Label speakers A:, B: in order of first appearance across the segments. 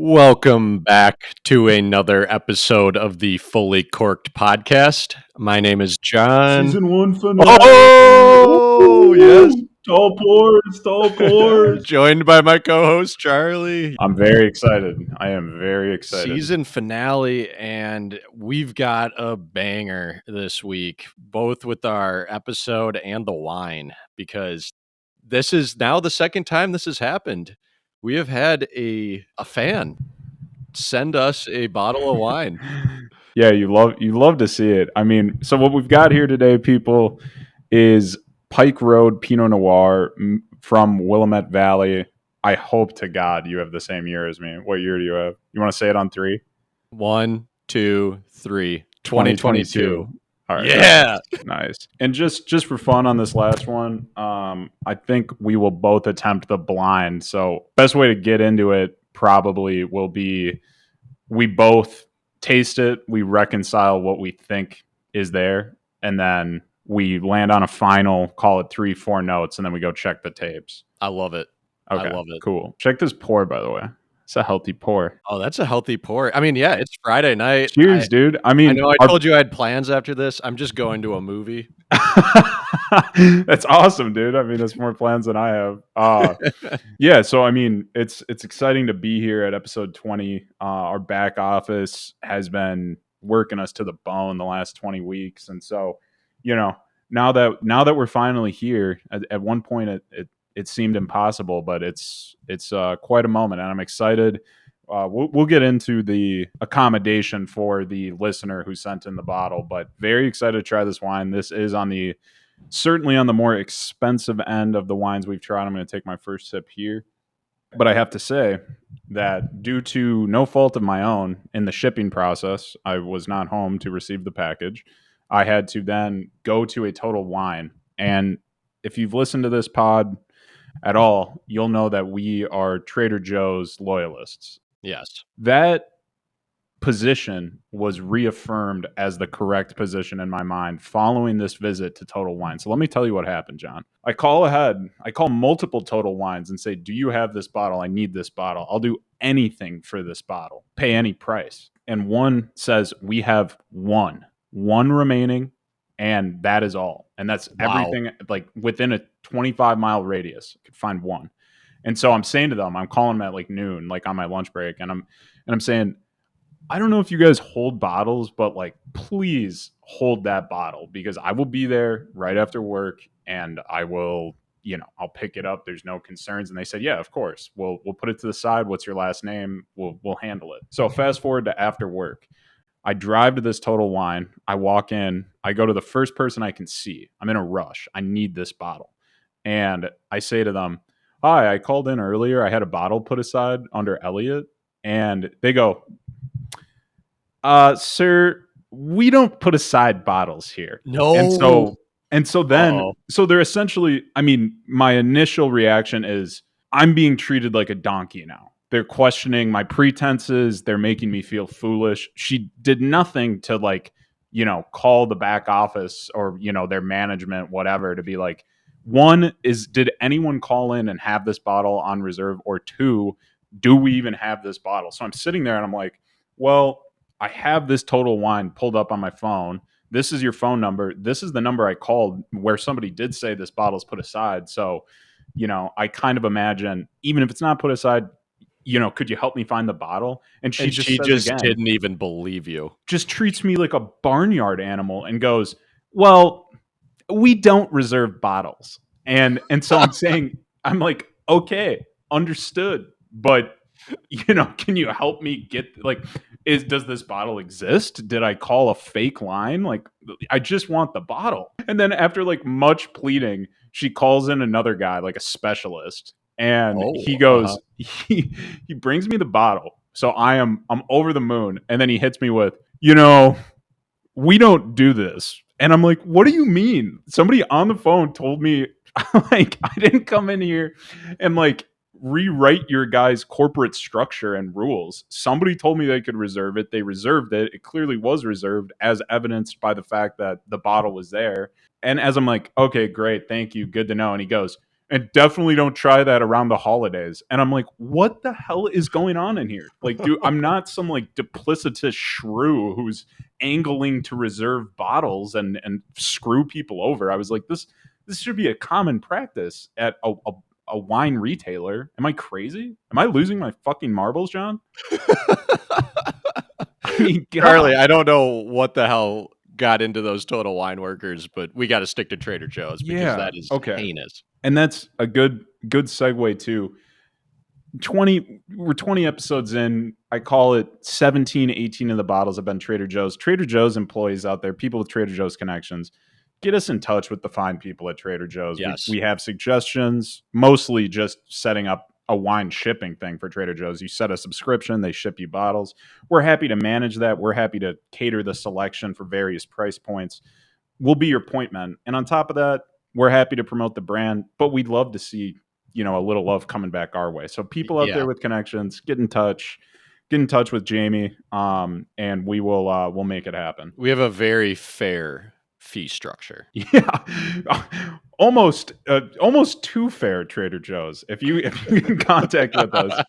A: Welcome back to another episode of the Fully Corked podcast. My name is John.
B: Season 1 finale.
A: Oh, yes.
B: Tall pours.
A: Joined by my co-host, Charlie.
B: I'm very excited. I am very excited.
A: Season finale, and we've got a banger this week, both with our episode and the wine, because this is now the second time this has happened. We have had a fan send us a bottle of wine.
B: Yeah, you love to see it. I mean, so what we've got here today, people, is Pike Road Pinot Noir from Willamette Valley. I hope to God you have the same year as me. What year do you have? You want to say it on three?
A: 1, 2, 3. 2022.
B: All right.
A: Yeah.
B: Nice. And just for fun on this last one, I think we will both attempt the blind. So best way to get into it probably will be we both taste it, we reconcile what we think is there, and then we land on a final, call it 3-4 notes, and then we go check the tapes.
A: I love it.
B: Okay,
A: I love it.
B: Cool. Check this pour, by the way. It's a healthy pour.
A: Oh, that's a healthy pour. I mean, yeah, it's Friday night.
B: Cheers, dude. I mean,
A: I know I told you I had plans after this. I'm just going to a movie.
B: That's awesome, dude. I mean, that's more plans than I have. Yeah, so I mean, it's exciting to be here at episode 20. Our back office has been working us to the bone the last 20 weeks, and so now that we're finally here, at one point it seemed impossible, but it's quite a moment, and I'm excited. We'll get into the accommodation for the listener who sent in the bottle, but very excited to try this wine. This is certainly on the more expensive end of the wines we've tried. I'm going to take my first sip here, but I have to say that due to no fault of my own in the shipping process, I was not home to receive the package. I had to then go to a Total Wine, and if you've listened to this pod at all, you'll know that we are Trader Joe's loyalists.
A: Yes.
B: That position was reaffirmed as the correct position in my mind following this visit to Total Wine. So let me tell you what happened, John. I call ahead. I call multiple Total Wines and say, do you have this bottle? I need this bottle. I'll do anything for this bottle. Pay any price. And one says, we have one remaining, and that is all. And that's everything, like within a 25-mile radius, I could find one. And so I'm saying to them, I'm calling them at like noon, like on my lunch break, and I'm saying, I don't know if you guys hold bottles, but like, please hold that bottle because I will be there right after work and I will, I'll pick it up. There's no concerns. And they said, yeah, of course. We'll put it to the side. What's your last name? We'll handle it. So fast forward to after work. I drive to this Total Wine. I walk in. I go to the first person I can see. I'm in a rush. I need this bottle. And I say to them, hi, I called in earlier. I had a bottle put aside under Elliot. And they go, sir, we don't put aside bottles here.
A: No.
B: And so then they're essentially, I mean, my initial reaction is I'm being treated like a donkey now. They're questioning my pretenses. They're making me feel foolish. She did nothing to call the back office or, their management, whatever, to be like, one is, did anyone call in and have this bottle on reserve? Or two, do we even have this bottle? So I'm sitting there and I'm like, well, I have this Total Wine pulled up on my phone. This is your phone number. This is the number I called where somebody did say this bottle's put aside. So, I kind of imagine, even if it's not put aside, could you help me find the bottle? And she just
A: didn't even believe you.
B: Just treats me like a barnyard animal and goes, well, we don't reserve bottles. And so I'm saying, I'm like, okay, understood. But, can you help me get does this bottle exist? Did I call a fake line? Like, I just want the bottle. And then after much pleading, she calls in another guy, like a specialist. And he goes, he brings me the bottle. So I'm over the moon. And then he hits me with, we don't do this. And I'm like, what do you mean? Somebody on the phone told me, I didn't come in here and rewrite your guys' corporate structure and rules. Somebody told me they could reserve it. They reserved it. It clearly was reserved, as evidenced by the fact that the bottle was there. And as I'm like, okay, great, thank you, good to know. And he goes, And definitely don't try that around the holidays. And I'm like, what the hell is going on in here? Like, dude, I'm not some like duplicitous shrew who's angling to reserve bottles and screw people over. I was like, this should be a common practice at a wine retailer. Am I crazy? Am I losing my fucking marbles, John? I mean,
A: Charlie,
B: God.
A: I don't know what the hell got into those Total Wine workers, but we got to stick to Trader Joe's because
B: Yeah.
A: that is
B: Okay.
A: heinous.
B: And that's a good segue too. 20 episodes in. I call it 17, 18 of the bottles have been Trader Joe's. Trader Joe's employees out there, people with Trader Joe's connections, get us in touch with the fine people at Trader Joe's.
A: Yes.
B: We have suggestions, mostly just setting up a wine shipping thing for Trader Joe's. You set a subscription, they ship you bottles. We're happy to manage that. We're happy to cater the selection for various price points. We'll be your point men. And on top of that, we're happy to promote the brand, but we'd love to see, a little love coming back our way. So people out there with connections, get in touch with Jamie, and we'll make it happen.
A: We have a very fair fee structure.
B: Yeah, almost too fair, Trader Joe's. If you can contact with us,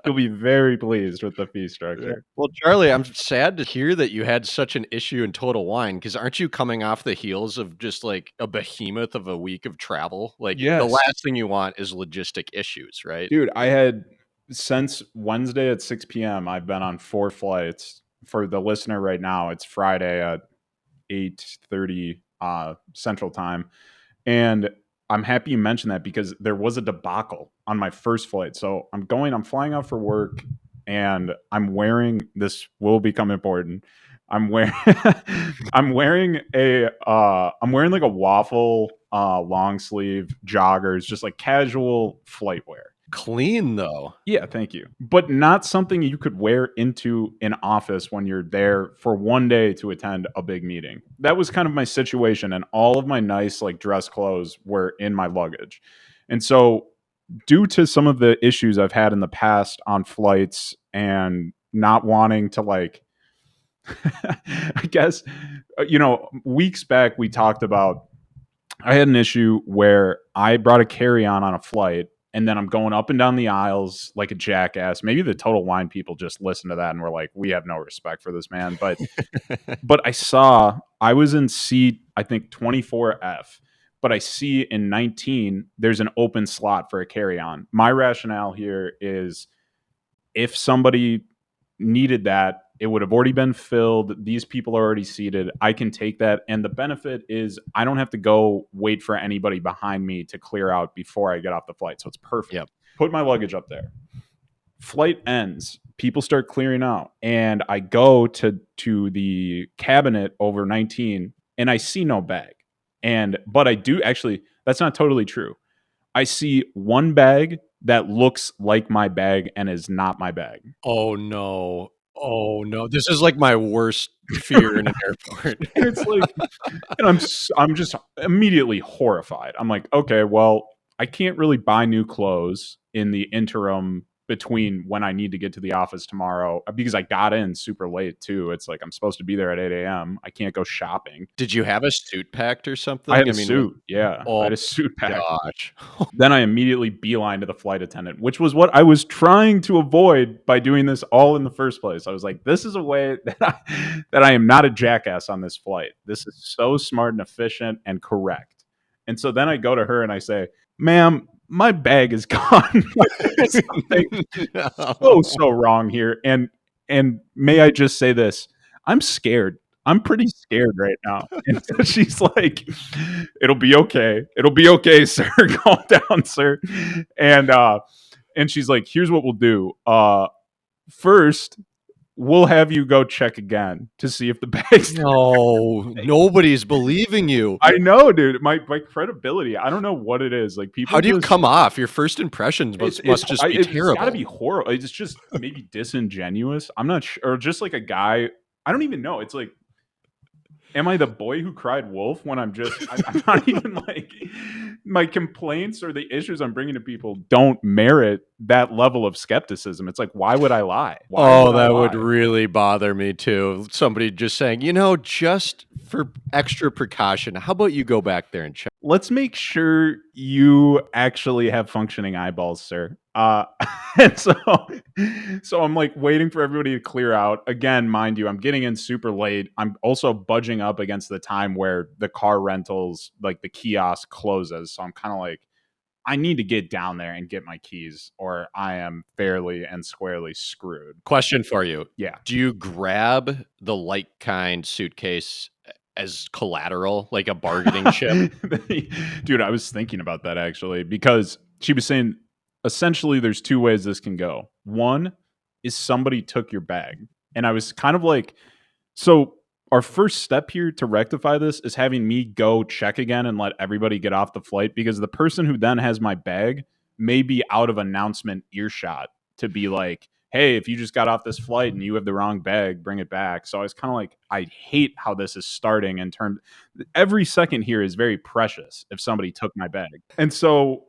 B: you'll be very pleased with the fee structure.
A: Well, Charlie, I'm sad to hear that you had such an issue in Total Wine because aren't you coming off the heels of just like a behemoth of a week of travel? Like the
B: Yes.
A: last thing you want is logistic issues, right?
B: Dude, I had since Wednesday at 6 p.m. I've been on 4 flights. For the listener right now, it's Friday at 8:30 Central Time. And I'm happy you mentioned that because there was a debacle on my first flight. So I'm flying out for work and this will become important. I'm wearing I'm wearing like a waffle long sleeve joggers, just like casual flight wear.
A: Clean though.
B: Yeah, thank you. But not something you could wear into an office when you're there for one day to attend a big meeting. That was kind of my situation, and all of my nice like dress clothes were in my luggage. And so due to some of the issues I've had in the past on flights and not wanting to like I guess weeks back we talked about I had an issue where I brought a carry-on on a flight and then I'm going up and down the aisles like a jackass. Maybe the Total Wine people just listened to that and were like, we have no respect for this man. But I was in seat, I think 24F, but I see in 19, there's an open slot for a carry-on. My rationale here is if somebody needed that, it would have already been filled. These people are already seated. I can take that. And the benefit is I don't have to go wait for anybody behind me to clear out before I get off the flight. So it's perfect.
A: Yep.
B: Put my luggage up there. Flight ends. People start clearing out. And I go to the cabinet over 19 and I see no bag. But I do actually, that's not totally true. I see one bag that looks like my bag and is not my bag.
A: Oh no. Oh no. This is like my worst fear in an airport.
B: And it's like, and I'm just immediately horrified. I'm like, okay, well, I can't really buy new clothes in the interim between when I need to get to the office tomorrow because I got in super late too. It's like I'm supposed to be there at 8 a.m. I can't go shopping.
A: Did you have a suit packed or something?
B: I had a suit. Yeah.
A: Oh,
B: I had a suit packed.
A: gosh.
B: Then I immediately beeline to the flight attendant, which was what I was trying to avoid by doing this all in the first place. I was like, this is a way that I am not a jackass on this flight. This is so smart and efficient and correct. And so then I go to her and I say, ma'am, my bag is gone. Something so wrong here. And may I just say this? I'm scared. I'm pretty scared right now. And so she's like, it'll be okay. It'll be okay, sir. Calm down, sir. And she's like, here's what we'll do. First, we'll have you go check again to see if the bag's
A: No, nobody's believing you.
B: I know, dude. My credibility. I don't know what it is. Like people.
A: How do you come off? Your first impressions must just be terrible.
B: It's got to be horrible. It's just maybe disingenuous. I'm not sure. Or just like a guy. I don't even know. It's like, am I the boy who cried wolf when I'm not even like, my complaints or the issues I'm bringing to people don't merit that level of skepticism. It's like, why would I lie?
A: That would really bother me too. Somebody just saying, just for extra precaution, how about you go back there and check?
B: Let's make sure You actually have functioning eyeballs, sir. And so I'm like waiting for everybody to clear out. Again, mind you, I'm getting in super late. I'm also budging up against the time where the car rentals, like the kiosk closes. So I'm kind of like, I need to get down there and get my keys, or I am fairly and squarely screwed.
A: Question for you.
B: Yeah.
A: Do you grab the like kind suitcase as collateral, like a bargaining chip?
B: Dude, I was thinking about that actually because she was saying essentially there's two ways this can go. One is somebody took your bag. And I was kind of like, so our first step here to rectify this is having me go check again and let everybody get off the flight because the person who then has my bag may be out of announcement earshot to be like, hey, if you just got off this flight and you have the wrong bag, bring it back. So I was kind of like, I hate how this is starting in terms every second here is very precious if somebody took my bag. And so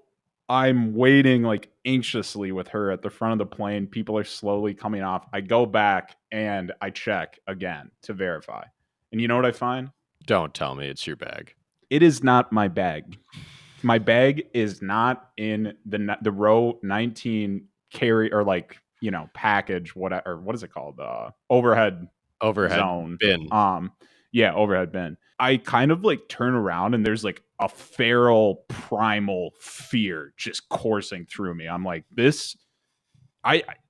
B: I'm waiting like anxiously with her at the front of the plane. People are slowly coming off. I go back and I check again to verify. And you know what I find?
A: Don't tell me it's your bag.
B: It is not my bag. My bag is not in the row 19 carry or like, package, what is it called? Overhead
A: Overhead
B: zone.
A: bin.
B: Yeah, overhead bin. I kind of like turn around and there's like a feral primal fear just coursing through me. I'm like, this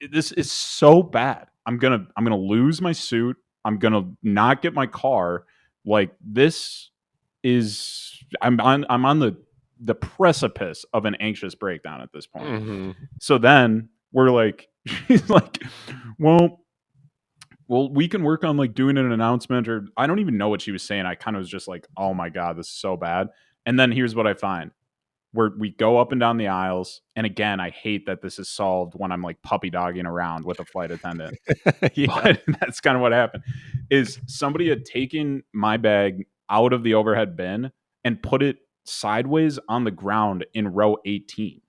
B: is so bad. I'm gonna lose my suit. I'm gonna not get my car. Like this is I'm on the precipice of an anxious breakdown at this point.
A: Mhm.
B: So then we're like, she's like, well, we can work on like doing an announcement, or I don't even know what she was saying. I kind of was just like, oh my God, this is so bad. And then here's what I find where we go up and down the aisles. And again, I hate that this is solved when I'm like puppy dogging around with a flight attendant.
A: Yeah.
B: But that's kind of what happened is somebody had taken my bag out of the overhead bin and put it sideways on the ground in row 18.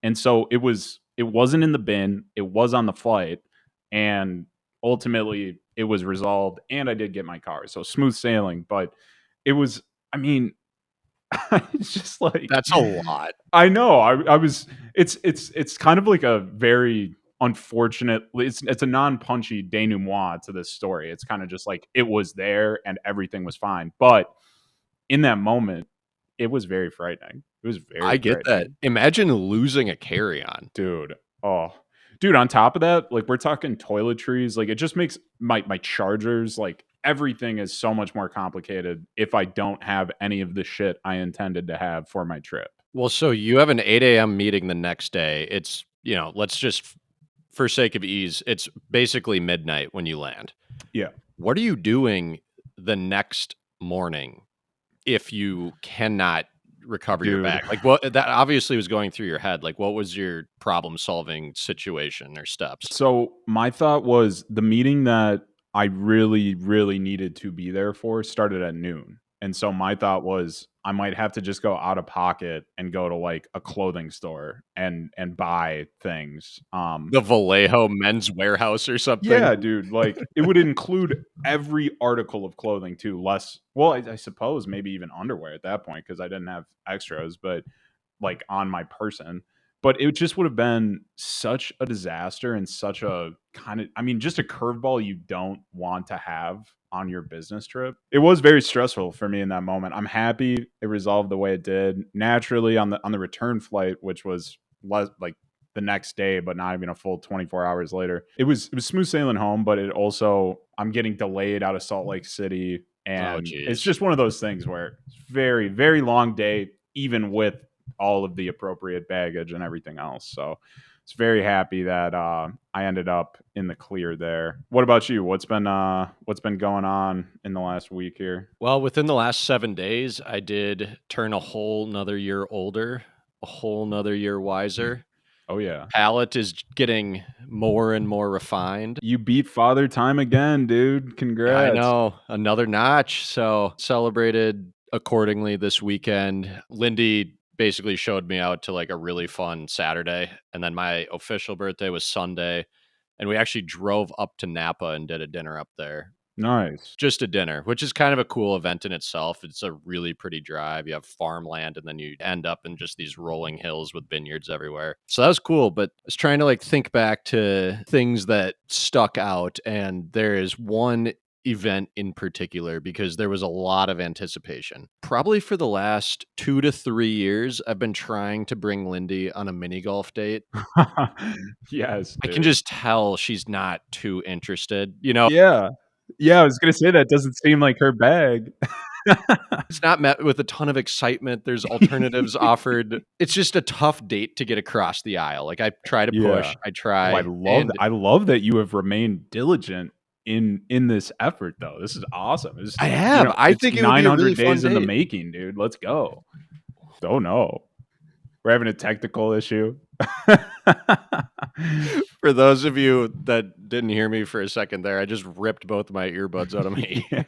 B: And so it wasn't in the bin, it was on the flight, and ultimately it was resolved and I did get my car. So smooth sailing, but it was, I mean, it's just like
A: That's a lot.
B: I know. I was it's kind of like a very unfortunate it's a non-punchy denouement to this story. It's kind of just like it was there and everything was fine. But in that moment, it was very frightening. It was very
A: I get that.
B: frightening.
A: Imagine losing a carry-on.
B: Dude. Oh. Dude, on top of that, like we're talking toiletries, like it just makes my chargers, like everything is so much more complicated if I don't have any of the shit I intended to have for my trip.
A: Well, so you have an 8 a.m. meeting the next day. It's, let's just for sake of ease, it's basically midnight when you land.
B: Yeah.
A: What are you doing the next morning if you cannot recover your
B: Dude.
A: bag? Like, what that obviously was going through your head. Like, what was your problem-solving situation or steps?
B: So my thought was the meeting that I really, really needed to be there for started at noon. And so my thought was I might have to just go out of pocket and go to like a clothing store and buy things.
A: The Vallejo Men's Warehouse or something?
B: Yeah, dude, like it would include every article of clothing too, less well, I suppose maybe even underwear at that point because I didn't have extras, but like on my person. But it just would have been such a disaster and such a kind of, I mean, just a curveball you don't want to have on your business trip. It was very stressful for me in that moment. I'm happy it resolved the way it did. Naturally, on the return flight, which was less like the next day, but not even a full 24 hours later, it was smooth sailing home. But it also I'm getting delayed out of Salt Lake City,
A: Oh,
B: and it's
A: geez.
B: just one of those things where it's very very long day, even with all of the appropriate baggage and everything else. So it's very happy that I ended up in the clear there. What about you? What's been going on in the last week here?
A: Well, within the last 7 days, I did turn a whole 'nother year older, a whole 'nother year wiser.
B: Oh yeah,
A: Palate is getting more and more refined.
B: you beat Father Time again, dude.
A: Yeah, I
B: Congrats.
A: know, another notch, so celebrated accordingly this weekend. Lindy basically showed me out to, like, a really fun Saturday, and then my official birthday was Sunday, and we actually drove up to Napa and did a dinner up there.
B: Nice.
A: just a dinner, which is kind of a cool event in itself. It's a really pretty drive. You have farmland, and then you end up in just these rolling hills with vineyards everywhere. So that was cool. But I was trying to like think back to things that stuck out, and there is one event in particular because there was a lot of anticipation. Probably for the last 2 to 3 years, I've been trying to bring Lindy on a mini golf date.
B: Yes,
A: I can
B: dude.
A: just tell she's not too interested. You know,
B: Yeah. Yeah, I was gonna say that doesn't seem like her bag.
A: it's not met with a ton of excitement. There's alternatives offered. It's just a tough date to get across the aisle. Like, I try to
B: Yeah.
A: push, I
B: Oh,
A: try, and
B: I love that you have remained diligent in this effort, though. This is awesome.
A: I have. I
B: It's
A: think it would be a really
B: 900
A: fun
B: days in the
A: date.
B: making, dude. Let's go. Oh, no. We're having a technical issue.
A: For those of you that didn't hear me for a second there, I just ripped both my earbuds out of my
B: Yeah.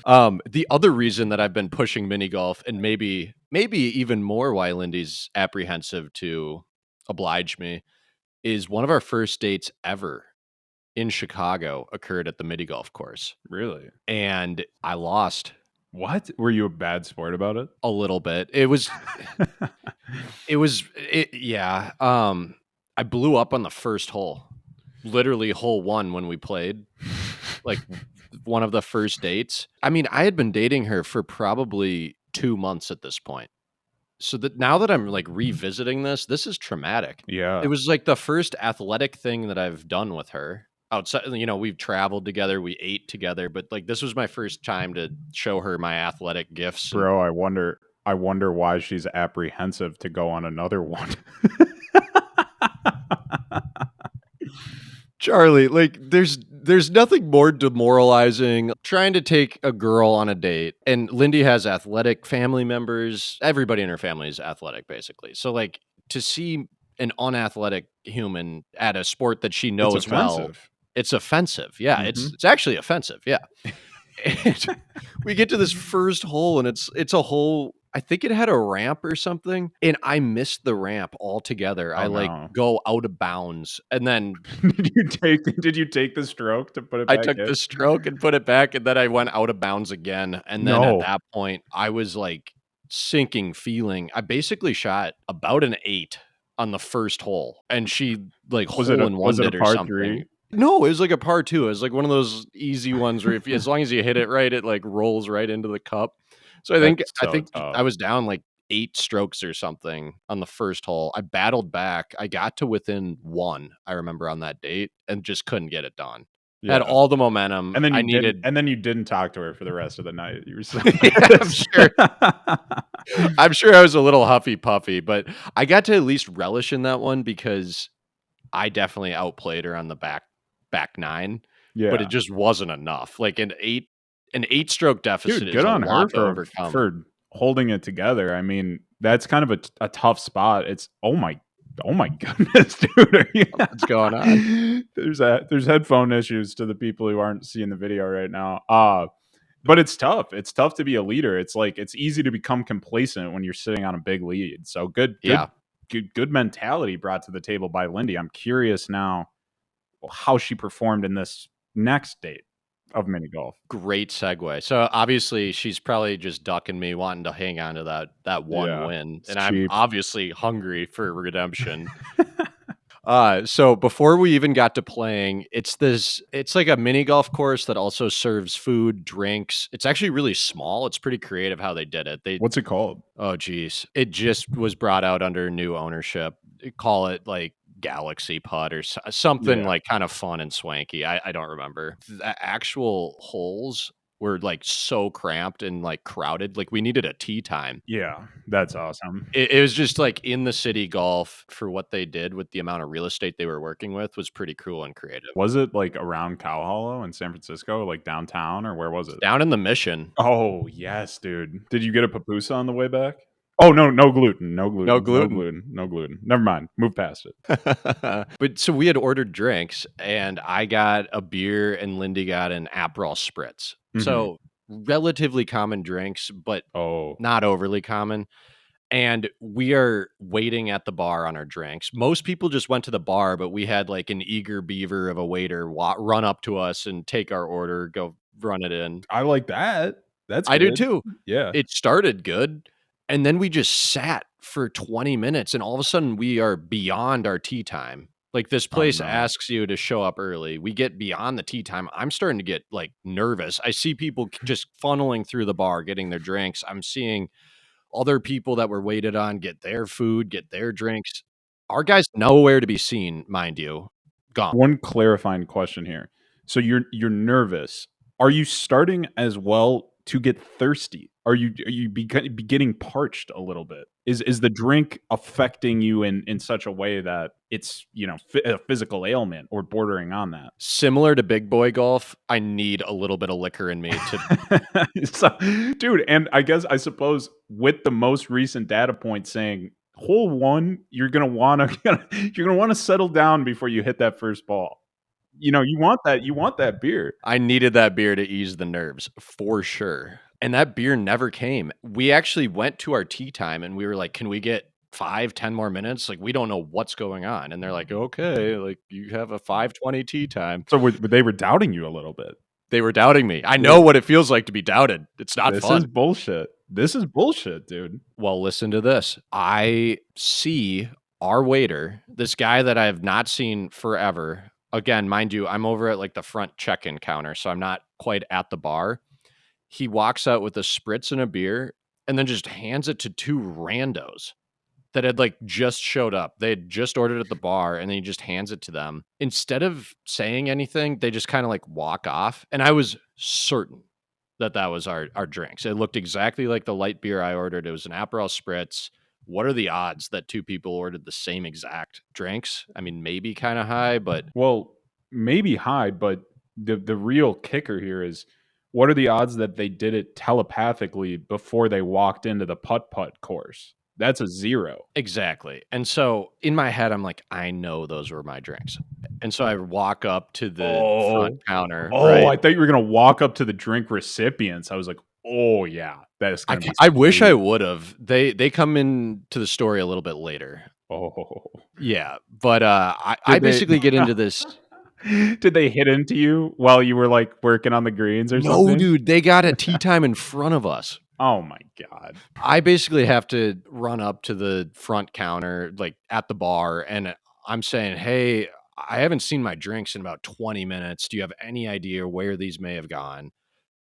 A: ear. The other reason that I've been pushing mini golf, and maybe even more why Lindy's apprehensive to oblige me, is one of our first dates ever in Chicago occurred at the mini golf course,
B: Really?
A: and I lost
B: What? Were you a bad sport about it?
A: a little bit. Yeah, I blew up on the first hole. Literally hole 1 when we played, like, one of the first dates. I mean, I had been dating her for probably 2 months at this point. So that now that I'm, like, revisiting this is traumatic. It
B: Yeah.
A: was, like, the first athletic thing that I've done with her. Outside, we've traveled together, we ate together, but, like, this was my first time to show her my athletic gifts, and
B: Bro, I wonder why she's apprehensive to go on another one.
A: Charlie, like, there's nothing more demoralizing trying to take a girl on a date, and Lindy has athletic family members. Everybody in her family is athletic, basically. So, like, to see an unathletic human at a sport that she
B: It's
A: knows well,
B: offensive.
A: it's offensive. Yeah,
B: Mhm.
A: it's actually offensive. Yeah. And we get to this first hole, and it's a hole. I think it had a ramp or something, and I missed the ramp altogether. I
B: Oh,
A: like
B: no.
A: go out of bounds, and then
B: Did you take the stroke to put it
A: I
B: back
A: took
B: in?
A: the stroke and put it back, and then I went out of bounds again, and then at
B: No.
A: that point, I was, like, sinking feeling. I basically shot about an 8 on the first hole, and she, like, hole in
B: Was
A: one
B: it a
A: did or
B: par
A: something.
B: 3?
A: No, it was like a par 2. It was like one of those easy ones where if as long as you hit it right, it, like, rolls right into the cup. So I think
B: That's
A: I
B: so
A: think I
B: tough.
A: was down, like, 8 strokes or something on the first hole. I battled back. I got to within 1, I remember, on that date, and just couldn't get it done. Had
B: Yeah.
A: all the momentum. I needed.
B: And then you didn't talk to her for the rest of the night. You were so
A: Yeah,
B: pissed.
A: I'm sure I was a little huffy puffy, but I got to at least relish in that one because I definitely outplayed her on the back 9, but it
B: Yeah.
A: just wasn't enough. Like, an 8-stroke deficit
B: Dude,
A: is
B: good
A: a
B: on her
A: lot to overcome.
B: for holding it together. I mean, that's kind of a tough spot. It's oh my goodness, dude.
A: What's going on?
B: There's headphone issues to the people who aren't seeing the video right now. But it's tough. It's tough to be a leader. It's like it's easy to become complacent when you're sitting on a big lead. So
A: Yeah.
B: good mentality brought to the table by Lindy. I'm curious now how she performed in this next date of mini golf.
A: Great segue. So, obviously, she's probably just ducking me wanting to hang on to that one
B: Yeah,
A: win,
B: it's
A: and I'm
B: cheap.
A: obviously hungry for redemption. So before we even got to playing, it's like a mini golf course that also serves food, drinks. It's actually really small. It's pretty creative how they did it.
B: What's it called?
A: Oh geez. It just was brought out under new ownership. Call it like Galaxy Putt or something
B: Yeah.
A: like kind of fun and swanky. I don't remember. The actual holes were like so cramped and like crowded. Like we needed a tee time.
B: Yeah, that's awesome.
A: It was just, like, in the city golf for what they did with the amount of real estate they were working with was pretty cool and creative.
B: Was it, like, around Cow Hollow in San Francisco, like, downtown, or where was
A: It's
B: it?
A: down in the Mission.
B: Oh, yes, dude. Did you get a pupusa on the way back? Oh, no, no gluten, no
A: No
B: gluten, no
A: gluten.
B: gluten, no gluten. Never mind, move past it.
A: But so we had ordered drinks, and I got a beer and Lindy got an Aperol Spritz.
B: Mhm.
A: So, relatively common drinks, but
B: Oh,
A: not overly common. and we are waiting at the bar on our drinks. Most people just went to the bar, but we had like an eager beaver of a waiter run up to us and take our order, go run it in.
B: I like that. That's
A: I do
B: good.
A: too.
B: Yeah.
A: It started good, and then we just sat for 20 minutes, and all of a sudden, we are beyond our tea time. Like, this
B: Oh,
A: place
B: no.
A: asks you to show up early. We get beyond the tea time. I'm starting to get, like, nervous. I see people just funneling through the bar, getting their drinks. I'm seeing other people that were waited on get their food, get their drinks. Our guy's nowhere to be seen, mind you. Gone.
B: One clarifying question here. So you're nervous. Are you starting as well to get thirsty? Are you getting parched a little bit? Is the drink affecting you in such a way that it's, a physical ailment or bordering on that?
A: Similar to big boy golf, I need a little bit of liquor in me to
B: So, dude, and I suppose with the most recent data point saying hole one, you're gonna wanna settle down before you hit that first ball. You want that beer.
A: I needed that beer to ease the nerves for sure. And that beer never came. We actually went to our tea time and we were like, can we get 5, 10 more minutes? Like, we don't know what's going on. And they're like, okay, like you have a 5:20 tea time.
B: So they were doubting you a little bit.
A: They were doubting me. I know
B: Dude,
A: what it feels like to be doubted. It's not
B: this is
A: fun.
B: bullshit. This is bullshit, dude.
A: Well, listen to this. I see our waiter, this guy that I have not seen forever. Again, mind you, I'm over at like the front check-in counter, so I'm not quite at the bar. He walks out with a spritz and a beer and then just hands it to 2 randos that had, like, just showed up. They had just ordered at the bar, and then he just hands it to them. Instead of saying anything, they just kinda, like, walk off, and I was certain that that was our drinks. It looked exactly like the light beer I ordered. It was an Aperol Spritz. What are the odds that 2 people ordered the same exact drinks? I mean, maybe kinda high, but
B: Well, maybe high, but the real kicker here is what are the odds that they did it telepathically before they walked into the putt-putt course? That's a 0.
A: exactly. And so in my head, I'm like, I know those were my drinks. And so I walk up to the front
B: Oh.
A: counter,
B: Oh,
A: right?
B: I thought you were gonna walk up to the drink recipients. I was like, "Oh, yeah, that is
A: I
B: gonna
A: ca
B: be
A: I wish I
B: sweet."
A: would've. They come into the story a little bit later.
B: Oh.
A: Yeah, but, I
B: Did they
A: basically get into this.
B: did they hit into you while you were, like, working on the greens or
A: No,
B: something?
A: dude, they got a tea time in front of us.
B: Oh my god.
A: I basically have to run up to the front counter, like, at the bar, and I'm saying, "Hey, I haven't seen my drinks in about 20 minutes. Do you have any idea where these may have gone?"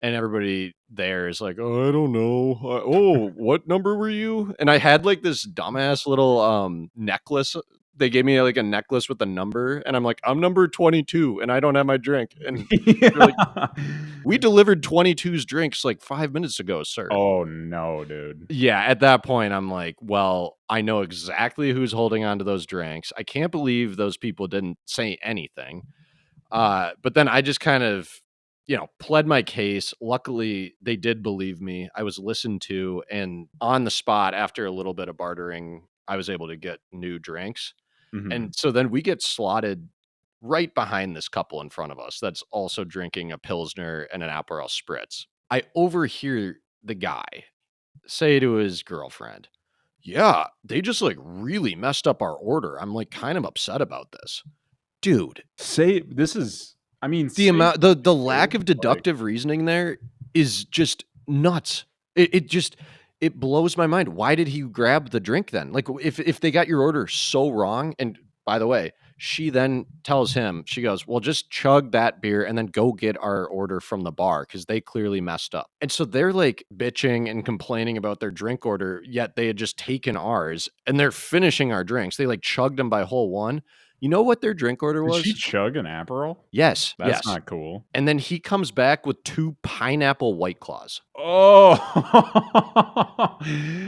A: And everybody there is like, "Oh, I don't know. Oh, what number were you?" And I had, like, this dumbass little, necklace. They gave me, like, a necklace with a number, and I'm like, "I'm number 22, and I don't have my drink." And they're like,
B: Yeah.
A: "We delivered 22's drinks, like, 5 minutes ago, sir."
B: Oh, no, dude.
A: Yeah, at that point, I'm like, "Well, I know exactly who's holding on to those drinks. I can't believe those people didn't say anything." But then I just kind of, pled my case. Luckily, they did believe me. I was listened to, and on the spot, after a little bit of bartering, I was able to get new drinks.
B: Mhm.
A: And so then we get slotted right behind this couple in front of us that's also drinking a Pilsner and an Aperol Spritz. I overhear the guy say to his girlfriend, "Yeah, they just like really messed up our order. I'm like kind of upset about this." Dude,
B: Say this is I mean,
A: the
B: say
A: amount the lack
B: dude,
A: of
B: like
A: deductive reasoning there is just nuts. It just it blows my mind. Why did he grab the drink then? Like if they got your order so wrong, and by the way, she then tells him, she goes, "Well, just chug that beer and then go get our order from the bar because they clearly messed up." And so they're like bitching and complaining about their drink order, yet they had just taken ours and they're finishing our drinks. They like chugged them by hole one. You know what their drink order
B: did she
A: was?
B: chug an Aperol?
A: Yes,
B: That's
A: yes.
B: not cool.
A: And then he comes back with 2 pineapple White Claws.
B: Oh,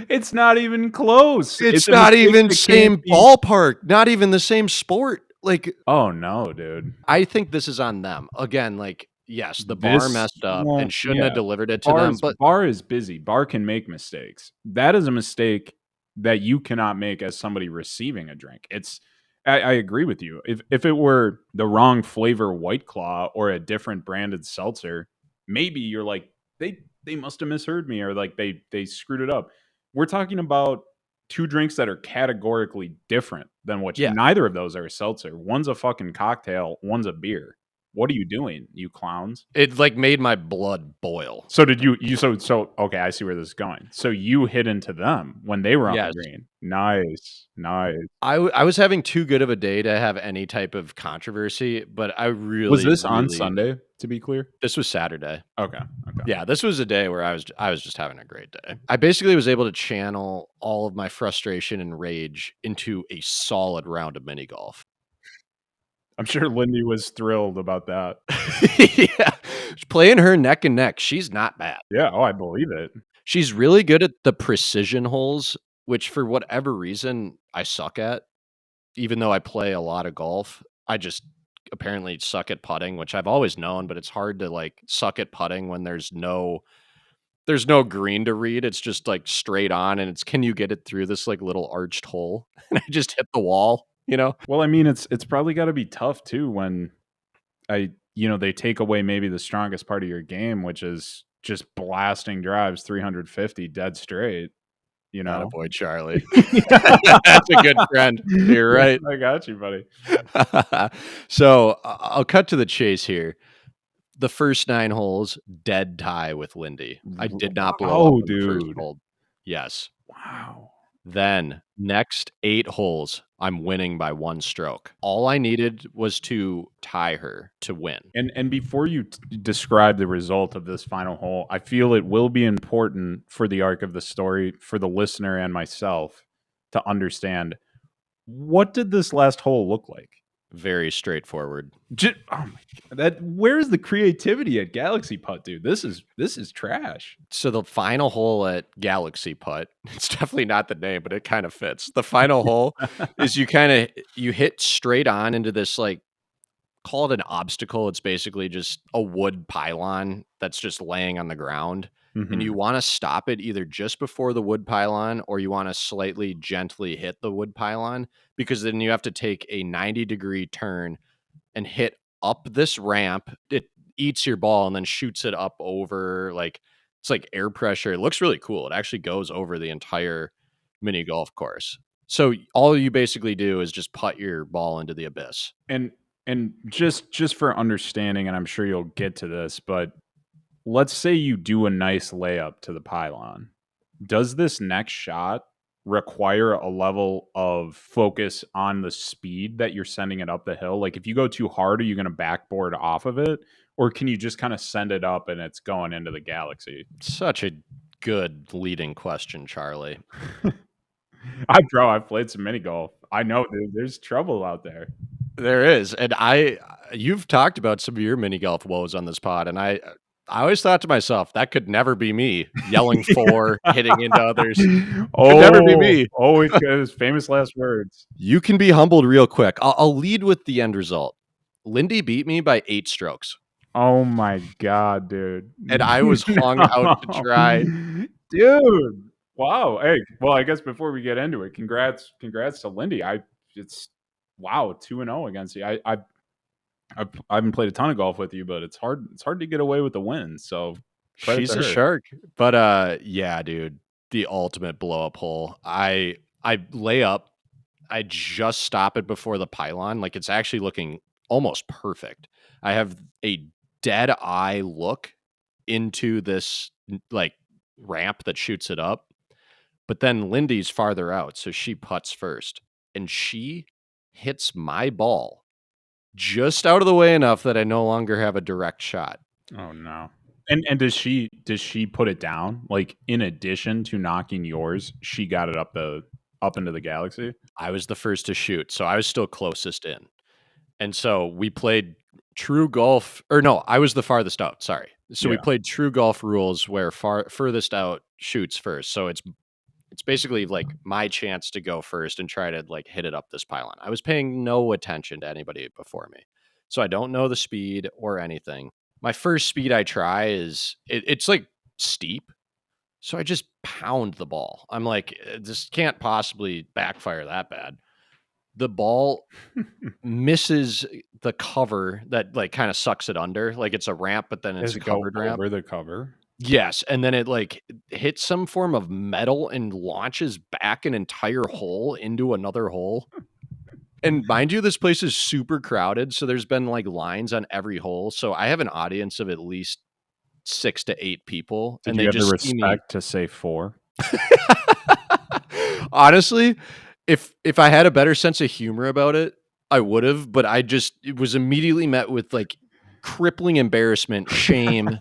B: it's not even close. It's
A: It's
B: a
A: not
B: mistake
A: even
B: that can't
A: same
B: be
A: ballpark, not even the same sport. Like,
B: Oh, no, dude.
A: I think this is on them. Again, like, yes, the bar
B: This
A: messed up
B: well,
A: and shouldn't have
B: yeah.
A: delivered it to
B: Bar
A: them,
B: is
A: but
B: bar is busy. Bar can make mistakes. That is a mistake that you cannot make as somebody receiving a drink. I agree with you. If it were the wrong flavor White Claw or a different branded seltzer, maybe you're like, they must have misheard me or like they screwed it up. We're talking about two drinks that are categorically different than what
A: Yeah.
B: neither of those are a seltzer. One's a fucking cocktail, one's a beer. What are you doing, you clowns?
A: It, like, made my blood boil.
B: So did you okay, I see where this is going. So you hit into them when they were on the
A: Yes.
B: green. Nice.
A: I was having too good of a day to have any type of controversy, but I
B: Was
A: really,
B: this on
A: really
B: Sunday, to be clear?
A: this was Saturday.
B: Okay.
A: Yeah, this was a day where I was just having a great day. I basically was able to channel all of my frustration and rage into a solid round of mini golf.
B: I'm sure Lindy was thrilled about that.
A: Yeah. Playing her neck and neck, she's not bad.
B: Yeah, oh, I believe it.
A: She's really good at the precision holes, which for whatever reason I suck at. Even though I play a lot of golf, I just apparently suck at putting, which I've always known, but it's hard to, like, suck at putting when there's no green to read. It's just, like, straight on, and it's, can you get it through this, like, little arched hole? And I just hit the wall, you know?
B: Well, I mean, it's probably gotta be tough too when they take away maybe the strongest part of your game, which is just blasting drives 350 dead straight, you know?
A: Attaboy, Charlie. That's a good friend. You're right.
B: I got you, buddy.
A: So, I'll cut to the chase here. The first 9 holes, dead tie with Lindy. I did not blow up
B: Oh,
A: on the first
B: dude.
A: hole. Yes.
B: Wow.
A: Then, next 8 holes, I'm winning by 1 stroke. All I needed was to tie her to win.
B: And before you describe the result of this final hole, I feel it will be important for the arc of the story for the listener and myself to understand, what did this last hole look like?
A: Very straightforward.
B: Oh my God. Where's the creativity at Galaxy Putt, dude? This is trash.
A: So the final hole at Galaxy Putt, it's definitely not the name, but it kind of fits. The final hole is you hit straight on into this, like, call it an obstacle. It's basically just a wood pylon that's just laying on the ground. And you want to stop it either just before the wood pylon, or you want to slightly gently hit the wood pylon, because then you have to take a 90-degree turn and hit up this ramp. It eats your ball and then shoots it up over, like, it's like air pressure. It looks really cool. It actually goes over the entire mini golf course. So all you basically do is just putt your ball into the abyss.
B: And just for understanding, and I'm sure you'll get to this, but let's say you do a nice layup to the pylon. Does this next shot require a level of focus on the speed that you're sending it up the hill? Like, if you go too hard, are you going to backboard off of it? Or can you just kind of send it up and it's going into the galaxy?
A: Such a good leading question, Charlie.
B: I've played some mini golf. I know there's trouble out there.
A: There is. And you've talked about some of your mini golf woes on this pod, and I always thought to myself, that could never be me yelling for, hitting into others. Could never be me.
B: Oh, his famous last words.
A: You can be humbled real quick. I'll lead with the end result. Lindy beat me by 8 strokes.
B: Oh my God, dude.
A: And I was hung out to dry.
B: Dude. Wow. Hey, well, I guess before we get into it, congrats to Lindy. It's wow, 2-0 against you. I haven't played a ton of golf with you, but it's hard to get away with the win. So
A: She's a shark. But yeah, dude, the ultimate blow up hole. I lay up, I just stop it before the pylon. Like, it's actually looking almost perfect. I have a dead eye look into this, like, ramp that shoots it up. But then Lindy's farther out, so she putts first. And she hits my ball just out of the way enough that I no longer have a direct shot.
B: Oh no. And does she put it down? Like, in addition to knocking yours, she got it up into the galaxy?
A: I was the first to shoot, so I was still closest in. And so we played true golf, or no, I was the farthest out, sorry. So we played true golf rules where furthest out shoots first. So it's basically like my chance to go first and try to, like, hit it up this pylon. I was paying no attention to anybody before me. So I don't know the speed or anything. My first speed I try is, it's like steep. So I just pound the ball. I'm like, this can't possibly backfire that bad. The ball misses the cover that, like, kind of sucks it under. Like, it's a ramp, but then it's a covered ramp.
B: Over the cover.
A: Yes, and then it, like, hits some form of metal and launches back an entire hole into another hole. And mind you, this place is super crowded, so there's been, like, lines on every hole, so I have an audience of at least 6 to 8 people,
B: Did
A: and
B: you
A: they
B: have the
A: just see me.
B: respect to say 4?
A: Honestly, if I had a better sense of humor about it, I would've, but I just it was immediately met with, like, crippling embarrassment, shame,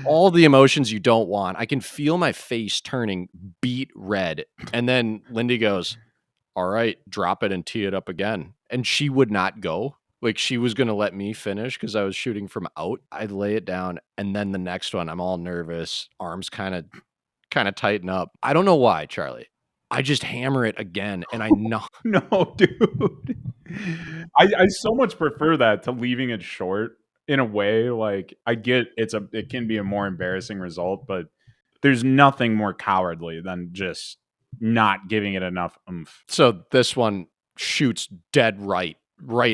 A: all the emotions you don't want. I can feel my face turning beet red, and then Lindy goes, "Alright, drop it and tee it up again," and she would not go. Like, she was gonna let me finish because I was shooting from out. I lay it down, and then the next one, I'm all nervous, arms kinda tighten up. I don't know why, Charlie. I just hammer it again, and I know.
B: No, dude. I so much prefer that to leaving it short in a way, like, I get it can be a more embarrassing result, but there's nothing more cowardly than just not giving it enough oomph.
A: So this one shoots dead right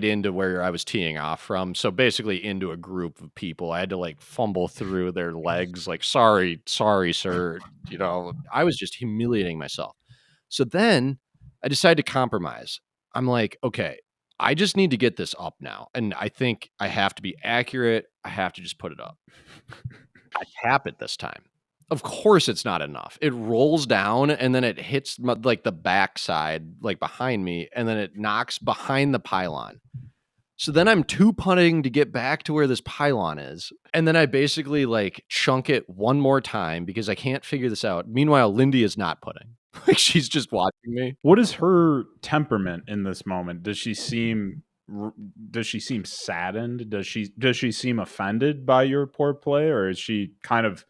A: into where I was teeing off from. So basically into a group of people. I had to like fumble through their legs, like, sorry, sir. You know, I was just humiliating myself. So then I decided to compromise. I'm like, okay, I just need to get this up now. And I think I have to be accurate. I have to just put it up. I tap it this time. Of course, it's not enough. It rolls down and then it hits like the backside, like behind me, and then it knocks behind the pylon. So then I'm two putting to get back to where this pylon is. And then I basically like chunk it one more time because I can't figure this out. Meanwhile, Lindy is not putting. Like, she's just watching me.
B: What is her temperament in this moment? Does she seem saddened? Does she seem offended by your poor play, or is she kind of,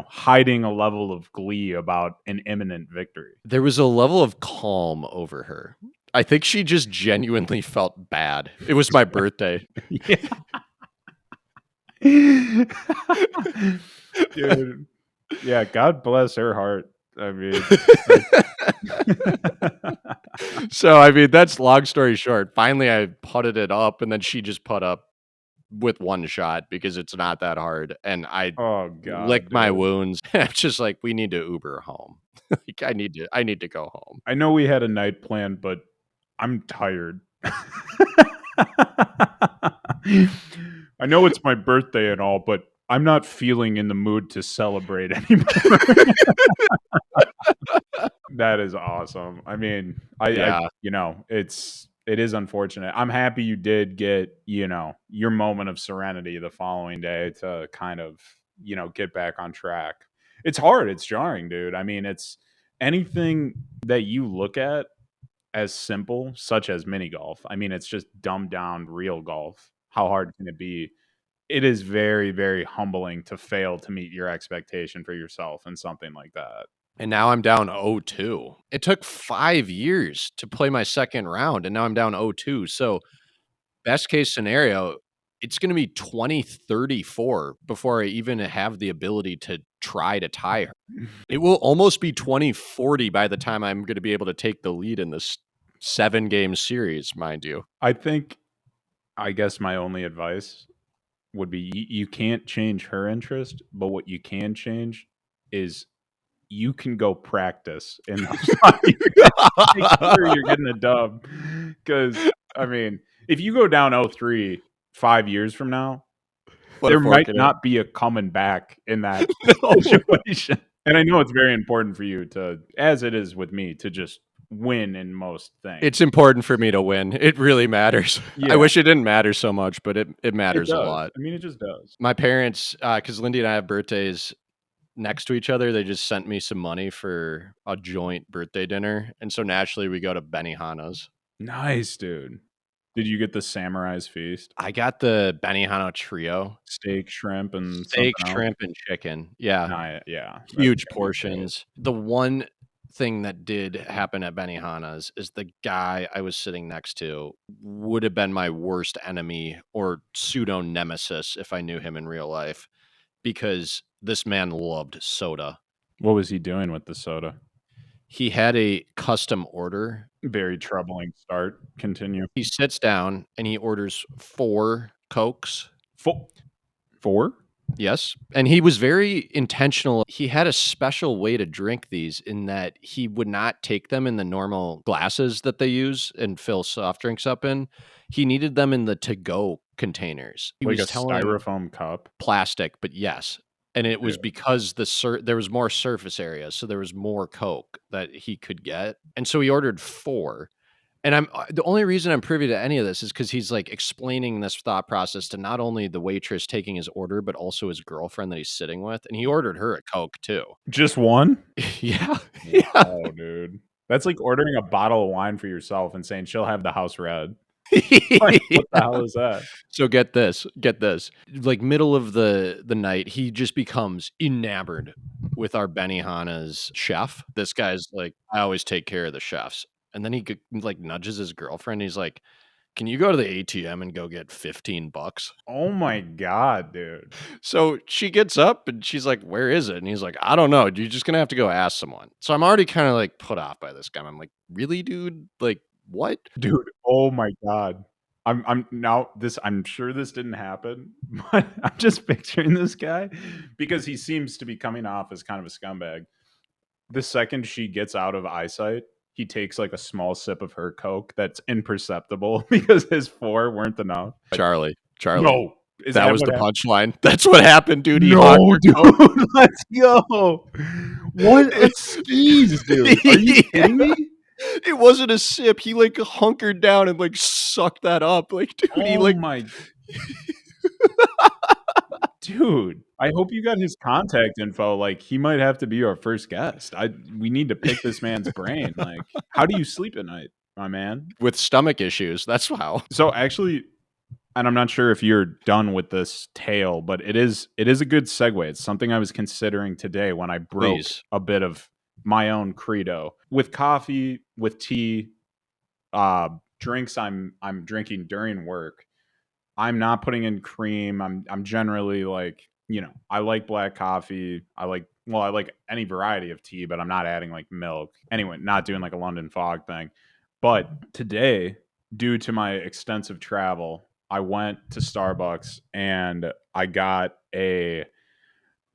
B: hiding a level of glee about an imminent victory?
A: There was a level of calm over her. I think she just genuinely felt bad. It was my birthday.
B: Yeah. Dude. Yeah, God bless her heart. I mean,
A: So, I mean, that's long story short. Finally, I putted it up, and then she just put up with one shot because it's not that hard, and I
B: oh god,
A: licked my
B: dude.
A: wounds. I'm just like, "We need to Uber home." Like, I need to go home.
B: I know we had a night plan, but I'm tired. I know it's my birthday and all, but I'm not feeling in the mood to celebrate anymore. That is awesome. I mean,
A: Yeah.
B: it is unfortunate. I'm happy you did get, your moment of serenity the following day to kind of, get back on track. It's hard. It's jarring, dude. I mean, it's anything that you look at as simple, such as mini golf. I mean, it's just dumbed down real golf. How hard can it be? It is very, very humbling to fail to meet your expectation for yourself in something like that.
A: And now I'm down 0-2. It took 5 years to play my second round, and now I'm down 0-2. So, best case scenario, it's gonna be 2034 before I even have the ability to try to tie her. It will almost be 2040 by the time I'm gonna be able to take the lead in this 7-game series, mind you.
B: I think, I guess my only advice would be you can't change her interest, but what you can change is you can go practice in those 5 years. Make sure you're getting a dub. Because, I mean, if you go down 0-3 5 years from now,
A: Put a
B: there
A: fork
B: might
A: in it.
B: not be a coming back in that
A: No.
B: situation. And I know it's very important for you to, as it is with me, to just win in most
A: It's
B: things.
A: important for me to win. It really matters. I
B: Yeah,
A: wish it didn't matter so much, but it
B: it
A: matters a
B: does.
A: lot.
B: I mean, it just does.
A: My parents, because Lindy and I have birthdays next to each other, they just sent me some money for a joint birthday dinner, and so naturally we go to Benihana's.
B: Nice, dude. Did you get the Samurai's Feast?
A: I got the Benihana trio,
B: Steak, shrimp, and
A: steak,
B: something else?
A: shrimp, and chicken. Yeah,
B: Yeah, that's
A: huge
B: gonna be great.
A: portions. The one thing that did happen at Benihana's is the guy I was sitting next to would have been my worst enemy or pseudo nemesis if I knew him in real life, because this man loved soda.
B: What was he doing with the soda?
A: He had a custom order.
B: Very troubling start. Continue.
A: He sits down and he orders 4 Cokes.
B: 4? 4?
A: Yes, and he was very intentional. He had a special way to drink these in that he would not take them in the normal glasses that they use and fill soft drinks up in. He needed them in the to-go containers. He
B: Like a
A: was telling
B: styrofoam cup.
A: plastic, but yes, and it was
B: Dude.
A: because there was more surface area, so there was more Coke that he could get, and so he ordered 4. And I'm the only reason I'm privy to any of this is because he's, like, explaining this thought process to not only the waitress taking his order, but also his girlfriend that he's sitting with, and he ordered her a Coke too.
B: Just one?
A: Yeah, yeah.
B: Wow, dude. That's like ordering a bottle of wine for yourself and saying she'll have the house red. Like, what the hell is that?
A: So get this, like, middle of the night, he just becomes enamored with our Benihana's chef. This guy's like, "I always take care of the chefs." And then he like, nudges his girlfriend, he's like, "Can you go to the ATM and go get 15 bucks?"
B: Oh my god, dude.
A: So she gets up and she's like, "Where is it?" And he's like, "I don't know. You're just gonna have to go ask someone." So I'm already kinda, like, put off by this guy. I'm like, "Really, dude? Like, what?"
B: Dude, oh my god. I'm sure this didn't happen, but I'm just picturing this guy because he seems to be coming off as kind of a scumbag. The second she gets out of eyesight, he takes like a small sip of her Coke that's imperceptible because his 4 weren't enough.
A: Charlie,
B: No. Is
A: that
B: that
A: was
B: what
A: the
B: happened?
A: punchline. That's what happened, dude. He
B: No,
A: hogged her
B: dude,
A: Coke.
B: let's go. What a skis, dude. Are you kidding
A: Yeah.
B: me?
A: It wasn't a sip. He, like, hunkered down and, like, sucked that up. Like, dude, he,
B: Oh
A: like
B: my dude. I hope you got his contact info. Like, he might have to be our first guest. We need to pick this man's brain. Like, how do you sleep at night, my man?
A: with stomach issues. That's how.
B: So actually, and I'm not sure if you're done with this tale, but it is a good segue. It's something I was considering today when I broke
A: Please.
B: a bit of my own credo. With coffee, with tea, drinks I'm drinking during work. I'm not putting in cream. I'm generally like, I like black coffee. I like any variety of tea, but I'm not adding like milk. Anyway, not doing like a London fog thing. But today, due to my extensive travel, I went to Starbucks and I got a,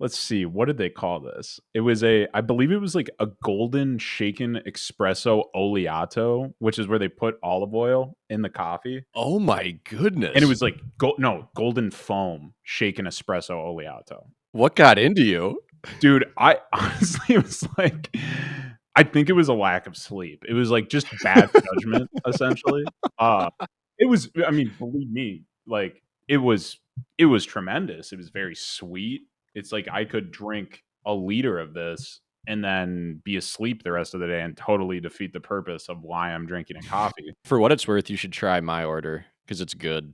B: let's see, what did they call this? I believe it was like a golden shaken espresso oleato, which is where they put olive oil in the coffee.
A: Oh my
B: And it
A: goodness.
B: was like golden foam shaken espresso oleato.
A: What got into you?
B: Dude, I honestly was like, I think it was a lack of sleep. It was like just bad judgment, essentially. It was, I mean, believe me, like it was tremendous. It was very sweet. It's like I could drink a liter of this and then be asleep the rest of the day and totally defeat the purpose of why I'm drinking a coffee.
A: For what it's worth, you should try my order because it's good.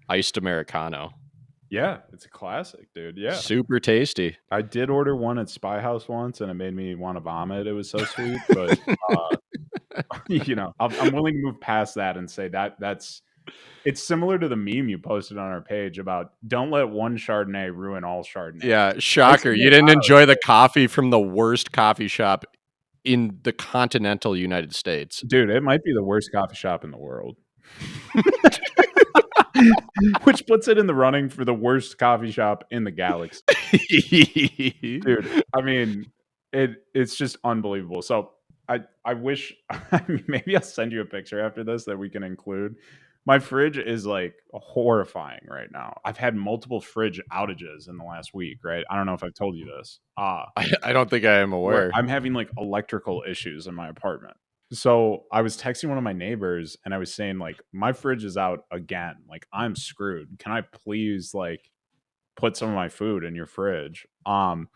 A: Iced Americano.
B: Yeah, it's a classic, dude. Yeah.
A: Super tasty.
B: I did order one at Spy House once, and it made me want to vomit. It was so sweet, but I'm willing to move past that and say that's it's similar to the meme you posted on our page about don't let one Chardonnay ruin all Chardonnay.
A: Yeah,
B: Iced
A: shocker. You didn't
B: Americano,
A: enjoy the coffee from the worst coffee shop in the continental United States.
B: dude. It might be the worst coffee shop in the world, which puts it in the running for the worst coffee shop in the galaxy. Dude, I mean, it's just unbelievable. So I wish I mean, maybe I'll send you a picture after this that we can include. My fridge is like horrifying right now. I've had multiple fridge outages in the last week, right? I don't know if I've told you this.
A: I don't think I am
B: Where
A: aware.
B: I'm having like electrical issues in my apartment. So I was texting one of my neighbors and I was saying like my fridge is out again. Like I'm screwed. Can I please like put some of my food in your fridge? And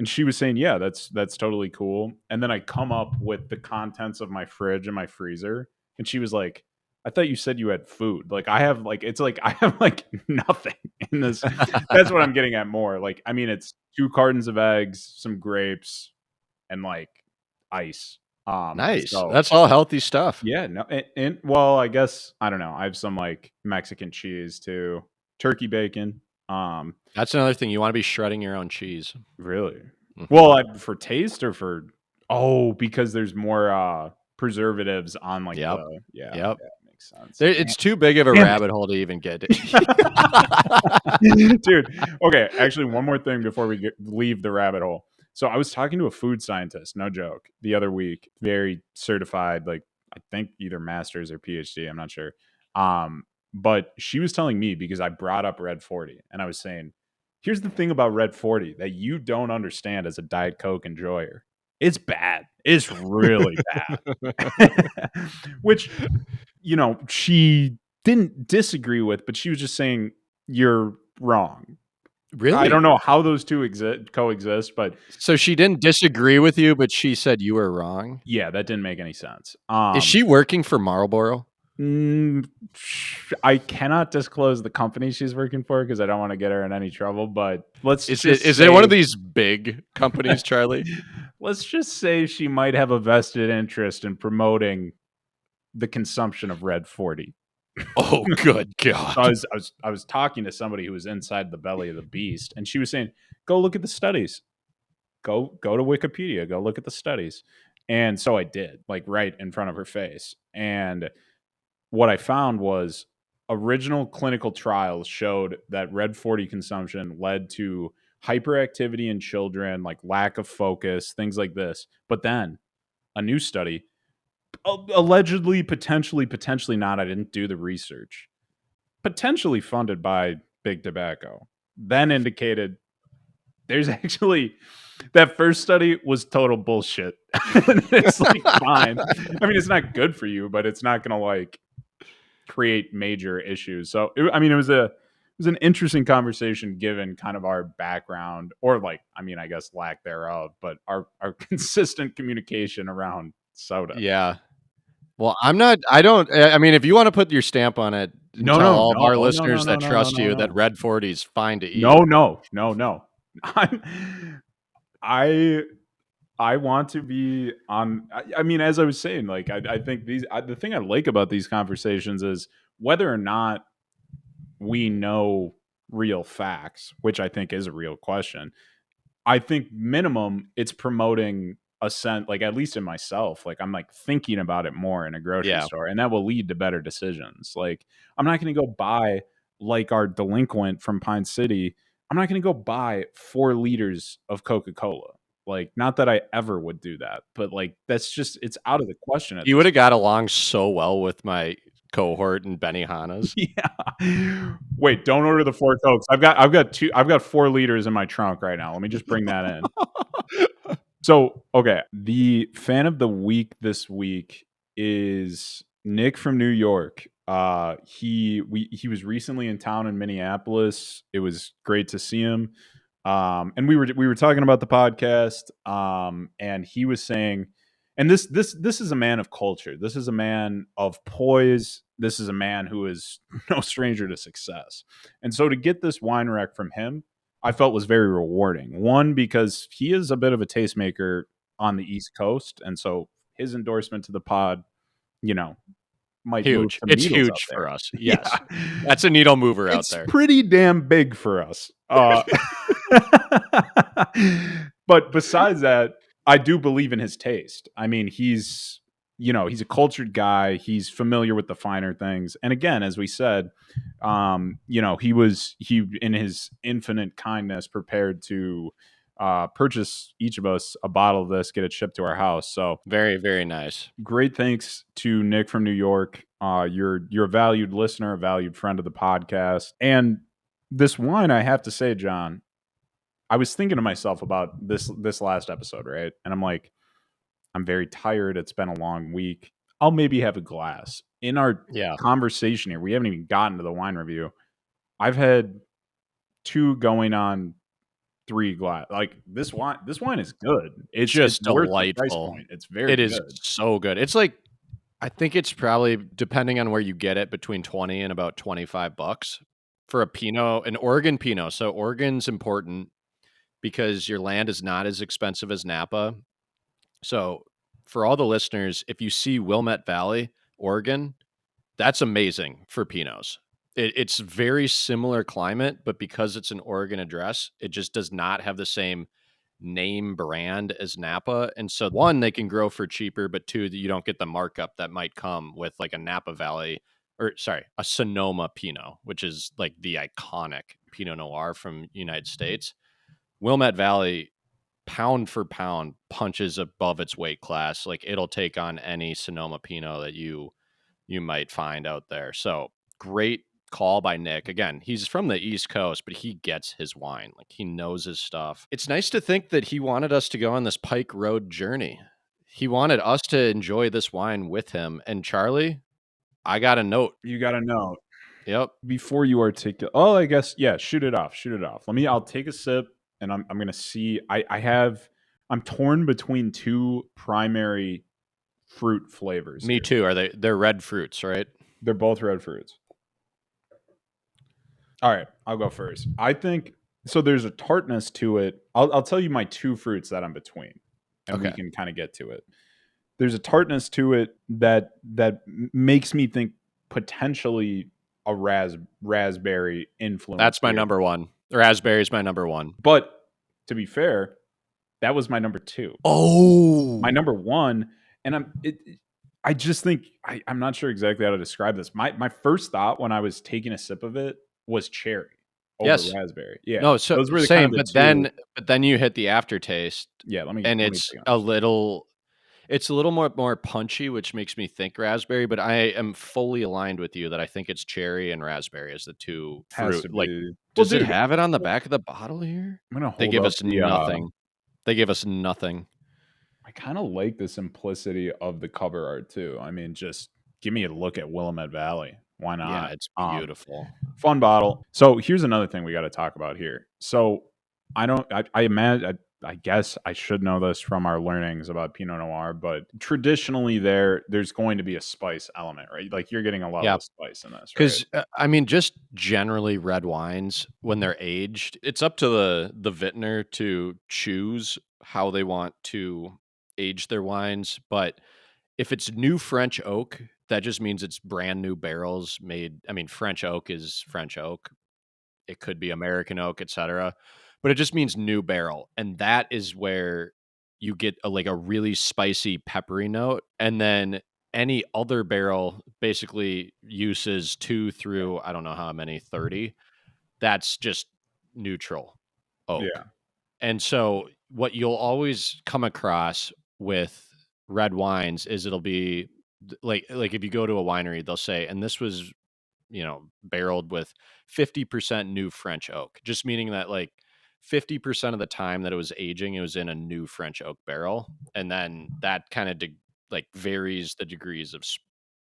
B: she was saying, yeah, that's totally cool. And then I come up with the contents of my fridge and my freezer, and she was like, I thought you said you had food. Like I have like it's like I have like nothing in this. That's what I'm getting at more. Like, I mean, it's 2 cartons of eggs, some grapes, and like ice.
A: Nice.
B: So
A: That's all healthy stuff.
B: yeah, no, and well, I guess I don't know. I have some like Mexican cheese too, turkey bacon.
A: That's another thing. You want to be shredding your own cheese.
B: Really?
A: Mhm.
B: Well, for taste or because there's more preservatives on like
A: Yep.
B: the yeah,
A: Yep.
B: yeah, makes sense.
A: It's too big of a
B: Damn it.
A: rabbit hole to even get.
B: Dude, okay, actually, one more thing before we leave the rabbit hole. So I was talking to a food scientist, no joke, the other week, very certified, like I think either master's or PhD, I'm not sure. But she was telling me, because I brought up Red 40 and I was saying, here's the thing about Red 40 that you don't understand as a Diet Coke enjoyer. It's bad. It's really bad. Which, she didn't disagree with, but she was just saying, you're wrong. I don't
A: Really?
B: know how those two coexist, but
A: So she didn't disagree with you, but she said you were wrong?
B: yeah, that didn't make any sense.
A: Is she working for Marlboro?
B: Mm, I cannot disclose the company she's working for because I don't want to get her in any trouble, but let's just
A: Is
B: say,
A: it one of these big companies, Charlie?
B: let's just say she might have a vested interest in promoting the consumption of Red 40.
A: Oh, good
B: So
A: God.
B: I was talking to somebody who was inside the belly of the beast, and she was saying, "Go look at the studies. Go to Wikipedia. Go look at the studies." And so I did, like right in front of her face. And what I found was original clinical trials showed that Red 40 consumption led to hyperactivity in children, like lack of focus, things like this. But then a new study, allegedly, potentially not. I didn't do the research, potentially funded by Big Tobacco, then indicated there's actually that first study was total bullshit. It's like fine. I mean, it's not good for you, but it's not going to like create major issues. So it was an interesting conversation given kind of our background, or like, I mean, I guess lack thereof, but our consistent communication around soda.
A: Yeah. Well, I don't, I mean, if you wanna put your stamp on it and
B: No,
A: tell
B: no,
A: all of
B: no,
A: our
B: oh, no, no,
A: listeners
B: no,
A: that
B: no, no,
A: trust
B: no,
A: you that
B: no.
A: Red 40 is fine to eat.
B: No, no, no, no. I'm I I want to be on. I mean, as I was saying, like I think the thing I like about these conversations is whether or not we know real facts, which I think is a real question. I think minimum it's promoting a sense, like at least in myself, like I'm like thinking about it more in a grocery
A: Yeah.
B: store, and that will lead to better decisions. Like I'm not going to go buy, like our delinquent from Pine City. I'm not going to go buy 4 liters of Coca Cola. Like, not that I ever would do that, but like that's just it's out of the question at
A: You
B: this
A: would have
B: point.
A: got along so well with my cohort in Benihana's.
B: Yeah. Wait, don't order the 4 Cokes. I've got 4 liters in my trunk right now. Let me just bring that in. So, okay, the fan of the week this week is Nick from New York. He was recently in town in Minneapolis. It was great to see him. And we were talking about the podcast. And he was saying, and this is a man of culture. This is a man of poise. This is a man who is no stranger to success. And so to get this wine rec from him, I felt was very rewarding. One, because he is a bit of a tastemaker on the East Coast, and so his endorsement to the pod, you know, might move
A: Huge.
B: some
A: It's
B: needles out
A: huge for
B: there.
A: us. Yes.
B: Yeah,
A: That's a needle mover out
B: it's
A: there.
B: pretty damn big for us. But besides that, I do believe in his taste. I mean, he's a cultured guy. He's familiar with the finer things. And again, as we said, he in his infinite kindness prepared to purchase each of us a bottle of this, get it shipped to our house. So
A: Very, very nice.
B: great thanks to Nick from New York. You're a valued listener, a valued friend of the podcast. And this wine, I have to say, John, I was thinking to myself about this last episode, right? And I'm like, I'm very tired. It's been a long week. I'll maybe have a glass. In our
A: Yeah.
B: conversation here, we haven't even gotten to the wine review. I've had 2 going on 3 glass. Like this wine is good. It's
A: Just
B: worth the price
A: delightful.
B: point. It's very
A: It is
B: good.
A: so good. It's like, I think it's probably, depending on where you get it, between 20 and about $25 for a Pinot, an Oregon Pinot. So Oregon's important because your land is not as expensive as Napa. So for all the listeners, if you see Willamette Valley, Oregon, that's amazing for Pinots. It's very similar climate, but because it's an Oregon address, it just does not have the same name brand as Napa. And so, one, they can grow for cheaper, but two, you don't get the markup that might come with like a Napa Valley, or sorry, a Sonoma Pinot, which is like the iconic Pinot Noir from United States. Willamette Valley, pound for pound, punches above its weight class. Like, it'll take on any Sonoma Pinot that you might find out there. So great call by Nick. Again, he's from the East Coast, but he gets his wine. Like, he knows his stuff. It's nice to think that he wanted us to go on this Pike Road journey. He wanted us to enjoy this wine with him. And Charlie, I got a note.
B: You got to know
A: Yep.
B: before you articulate. Oh, I guess, yeah, shoot it off. Shoot it off. I'll take a sip and I'm going to see. I'm torn between two primary fruit flavors.
A: Me
B: here.
A: too. They're red fruits, right?
B: They're both red fruits. All right, I'll go first. I think so. There's a tartness to it. I'll tell you my two fruits that I'm between, and we
A: Okay.
B: can kind of get to it. There's a tartness to it that makes me think potentially a raspberry influence.
A: That's my
B: here.
A: number one. Raspberry is my number one.
B: But to be fair, that was my number two.
A: Oh,
B: My number one, and I just think I'm not sure exactly how to describe this. My first thought when I was taking a sip of it was cherry over
A: yes.
B: raspberry. Yeah.
A: No, so
B: Those were the
A: same,
B: kind of
A: but
B: the two.
A: then you hit the aftertaste,
B: Yeah, let me
A: and
B: take
A: it's
B: on
A: a
B: this.
A: little more punchy, which makes me think raspberry, but I am fully aligned with you that I think it's cherry and raspberry as the two
B: Has
A: fruit.
B: to
A: Like,
B: be. Well,
A: does it
B: dude,
A: have it on the back of the bottle here?
B: I'm gonna
A: They
B: hold
A: give
B: up
A: us
B: the
A: nothing. They give us nothing.
B: I kind of like the simplicity of the cover art too. I mean, just give me a look at Willamette Valley. Why
A: Yeah,
B: not?
A: it's beautiful.
B: Fun bottle. So here's another thing we got to talk about here. So I imagine, I guess I should know this from our learnings about Pinot Noir, but traditionally there's going to be a spice element, right? Like you're getting a level
A: Yeah.
B: of spice in this, right?
A: Because I mean, just generally red wines when they're aged, it's up to the vintner to choose how they want to age their wines. But if it's new French oak, that just means it's brand new barrels made. I mean, French oak is French oak. It could be American oak, etc. But it just means new barrel, and that is where you get like a really spicy, peppery note, and then any other barrel basically uses 2 through I don't know how many 30. That's just neutral oak.
B: Yeah.
A: And so what you'll always come across with red wines is it'll be like if you go to a winery, they'll say, and this was barreled with 50% new French oak, just meaning that like 50% of the time that it was aging, it was in a new French oak barrel. And then that kind of like varies the degrees of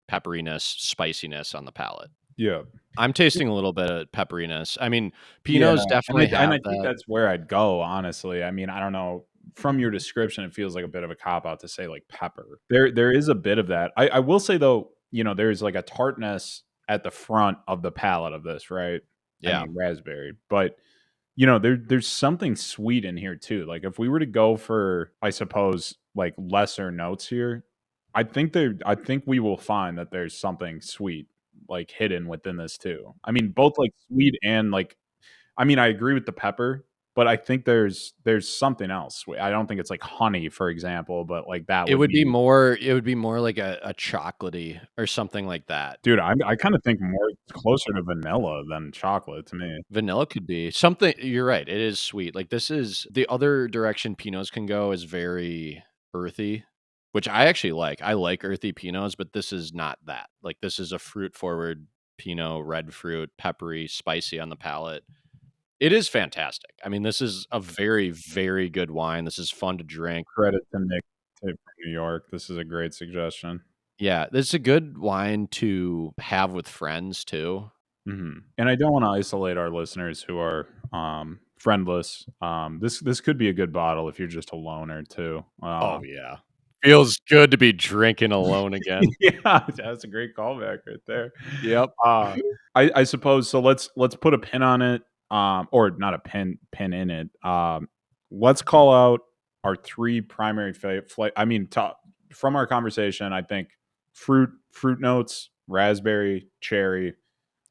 A: pepperiness, spiciness on the palate.
B: Yeah.
A: I'm tasting a little bit of pepperiness. I mean,
B: Yeah,
A: Pinots definitely
B: and
A: have
B: I think
A: that.
B: that's where I'd go, honestly. I mean, I don't know. From your description, it feels like a bit of a cop out to say like pepper. There is a bit of that. I will say though, there's like a tartness at the front of the palate of this, right? I
A: Yeah.
B: mean, raspberry, but there's something sweet in here too. Like if we were to go for, I suppose, like lesser notes here, I think we will find that there's something sweet like hidden within this too. I mean, both like sweet and like, I mean, I agree with the pepper, but I think there's something else. I don't think it's like honey, for example, but like that
A: It
B: would
A: would be
B: be,
A: more like a chocolatey or something like that.
B: dude. I kind of think more closer to vanilla than chocolate to me.
A: Vanilla could be something. You're right. It is sweet. Like, this is the other direction Pinots can go is very earthy, which I actually like. I like earthy Pinots, but this is not that. Like, this is a fruit forward Pinot, red fruit, peppery, spicy on the palate. It is fantastic. I mean, this is a very, very good wine. This is fun to drink.
B: Credit to Nick from New York. This is a great suggestion.
A: Yeah, this is a good wine to have with friends too.
B: And I don't want to isolate our listeners who are friendless. This could be a good bottle if you're just a loner too.
A: Oh yeah. Feels good to be drinking alone again.
B: Yeah, that's a great callback right there.
A: Yep.
B: I suppose so. Let's put a pin on it, or not a pin in it. Let's call out our three primary I mean, from our conversation, I think fruit notes, raspberry, cherry.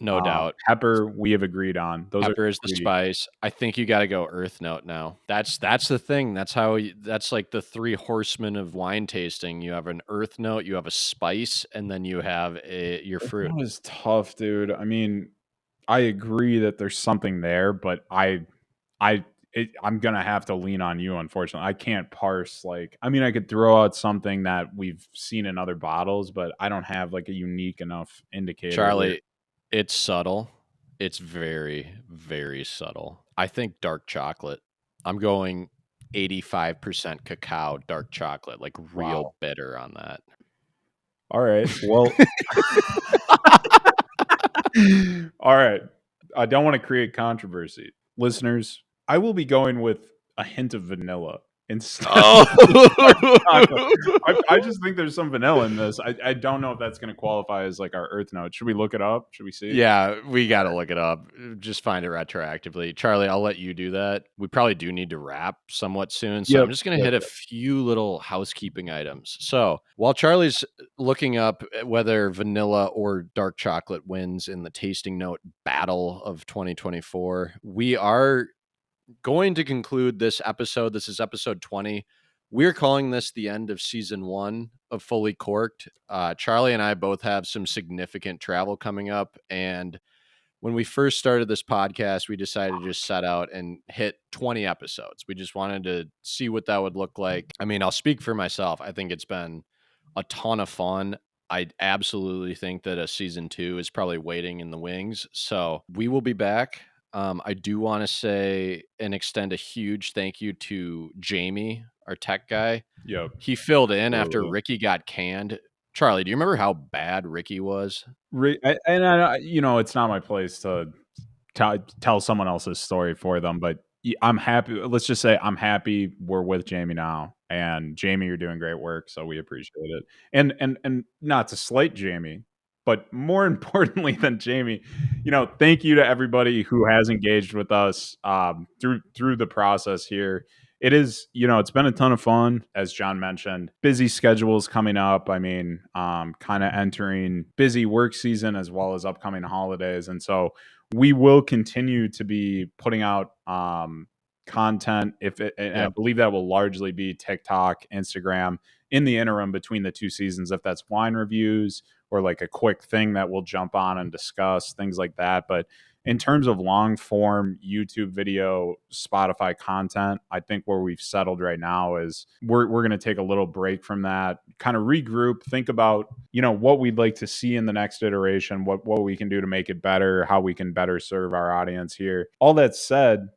A: No doubt.
B: Pepper, we have agreed on. Those are
A: Pepper is the
B: three.
A: spice. I think you gotta go earth note now. That's the thing. That's like the 3 horsemen of wine tasting. You have an earth note, you have a spice, and then you have your
B: Earth
A: fruit.
B: note is tough, dude. I mean, I agree that there's something there, but I'm gonna have to lean on you. Unfortunately, I can't parse like. I mean, I could throw out something that we've seen in other bottles, but I don't have like a unique enough indicator here.
A: Charlie, it's subtle. It's very, very subtle. I think dark chocolate. I'm going 85% cacao, dark chocolate, like real
B: Wow.
A: bitter on that.
B: All right. Well. All right. I don't want to create controversy, listeners. I will be going with a hint of vanilla instead of dark chocolate. I
A: Oh.
B: just think there's some vanilla in this. I don't know if that's going to qualify as like our earth note. Should we look it up? Should we see?
A: Yeah, we got to look it up. Just find it retroactively. Charlie, I'll let you do that. We probably do need to wrap somewhat soon. So I'm
B: Yep.
A: just going to
B: Yep.
A: hit a few little housekeeping items. So while Charlie's looking up whether vanilla or dark chocolate wins in the tasting note battle of 2024, we are going to conclude this episode. This is episode 20. We're calling this the end of season 1 of Fully Corked. Charlie and I both have some significant travel coming up. And when we first started this podcast, we decided to just set out and hit 20 episodes. We just wanted to see what that would look like. I mean, I'll speak for myself. I think it's been a ton of fun. I absolutely think that a season 2 is probably waiting in the wings. So we will be back. I do want to say and extend a huge thank you to Jamie, our tech guy.
B: Yep.
A: He filled in after
B: Absolutely.
A: Ricky got canned. Charlie, do you remember how bad Ricky was?
B: It's not my place to tell someone else's story for them, but I'm happy. Let's just say I'm happy we're with Jamie now, and Jamie, you're doing great work, so we appreciate it. And not to slight Jamie, but more importantly than Jamie, thank you to everybody who has engaged with us through the process here. It is, it's been a ton of fun, as John mentioned. Busy schedules coming up. I mean, kind of entering busy work season as well as upcoming holidays, and so we will continue to be putting out content and I
A: Yep.
B: believe that will largely be TikTok, Instagram in the interim between the two seasons, if that's wine reviews or like a quick thing that we'll jump on and discuss, things like that. But in terms of long form YouTube video, Spotify content, I think where we've settled right now is we're going to take a little break from that, kind of regroup, think about, what we'd like to see in the next iteration, what we can do to make it better, how we can better serve our audience here. All that said,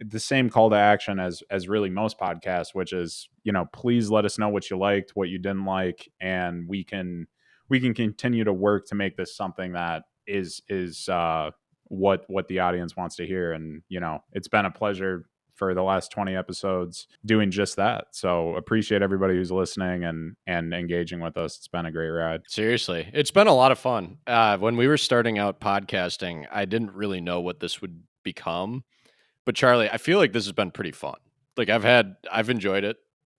B: the same call to action as really most podcasts, which is, please let us know what you liked, what you didn't like, and we can continue to work to make this something that is what the audience wants to hear. And it's been a pleasure for the last 20 episodes doing just that. So appreciate everybody who's listening and engaging with us. It's been a great ride.
A: Seriously, it's been a lot of fun. When we were starting out podcasting, I didn't really know what this would become. But Charlie, I feel like this has been pretty fun. Like I've enjoyed it.